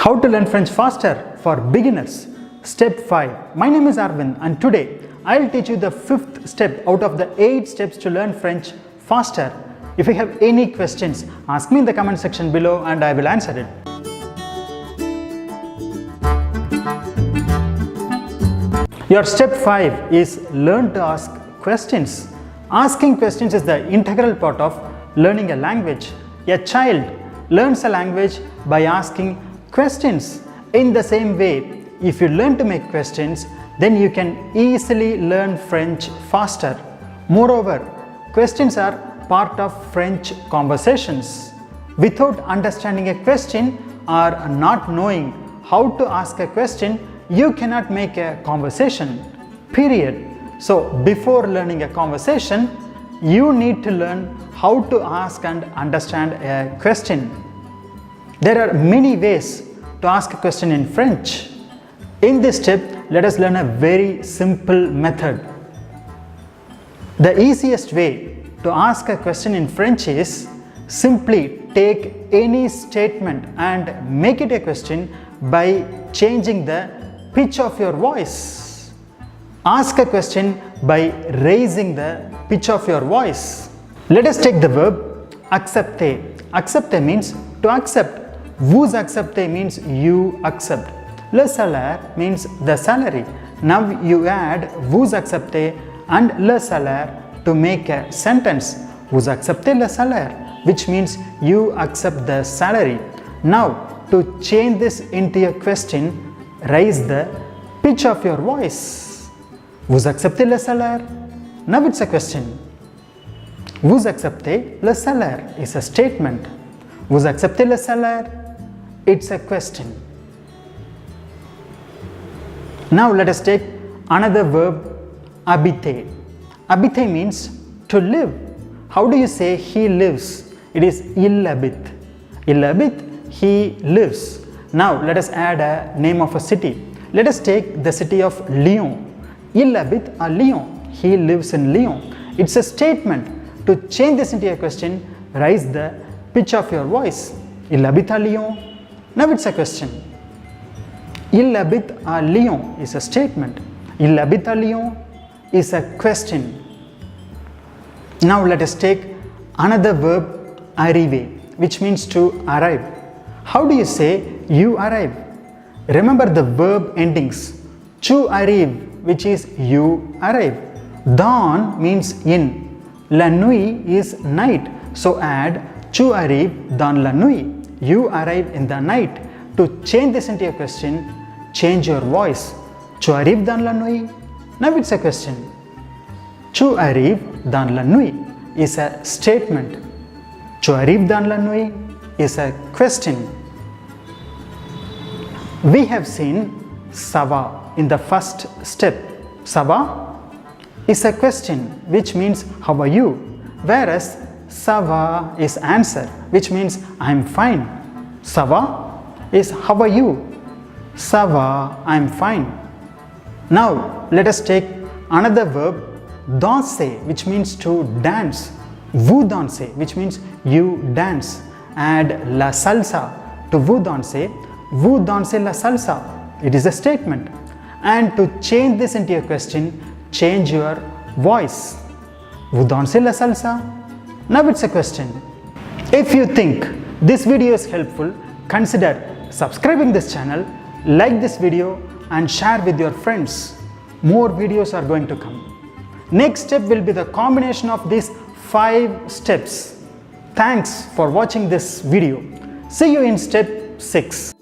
How to learn French faster for beginners. Step 5. My name is Arvind and today I'll teach you the 5th step out of the 8 steps to learn French faster. If you have any questions, ask me in the comment section below and I will answer it. Your step 5 is learn to ask questions. Asking questions is the integral part of learning a language. A child learns a language by asking questions. In the same way, if you learn to make questions, then you can easily learn French faster. Moreover, questions are part of French conversations. Without understanding a question or not knowing how to ask a question, you cannot make a conversation, period. So, before learning a conversation, you need to learn how to ask and understand a question. There are many ways to ask a question in French. In this step, let us learn a very simple method. The easiest way to ask a question in French is simply take any statement and make it a question by changing the pitch of your voice. Ask a question by raising the pitch of your voice. Let us take the verb accepter. Accepter means to accept. Vous acceptez means you accept. Le salaire means the salary. Now you add vous acceptez and le salaire to make a sentence. Vous acceptez le salaire, which means you accept the salary. Now to change this into a question, raise the pitch of your voice. Vous acceptez le salaire? Now it's a question. Vous acceptez le salaire is a statement. Vous acceptez le salaire? It's a question. Now let us take another verb, habiter. Habiter means to live. How do you say he lives? It is il habite. Il habite, he lives. Now let us add a name of a city. Let us take the city of Lyon. Il habite à Lyon. He lives in Lyon. It's a statement. To change this into a question, raise the pitch of your voice. Il habite à Lyon. Now it's a question. Il habite à Lyon is a statement. Il habite à Lyon is a question. Now let us take another verb, arriver, which means to arrive. How do you say you arrive? Remember the verb endings. Tu arrives, which is you arrive. Dans means in. La nuit is night. So add tu arrives dans la nuit. You arrive in the night. To change this into a question, change your voice. Tu arrives dans la nuit? Now it's a question. Tu arrives dans la nuit is a statement. Tu arrives dans la nuit is a question. We have seen Saba in the first step. Saba is a question which means how are you, whereas Saba is answer which means I am fine. Saba is how are you? Saba, I am fine. Now let us take another verb, danser, which means to dance. Vous dansez, which means you dance. Add la salsa to vous dansez. Vous dansez la salsa. It is a statement. And to change this into a question, change your voice. Vous dansez la salsa? Now it's a question. If you think this video is helpful, consider subscribing this channel, like this video and share with your friends. More videos are going to come. Next step will be the combination of these 5 steps. Thanks for watching this video. See you in step 6.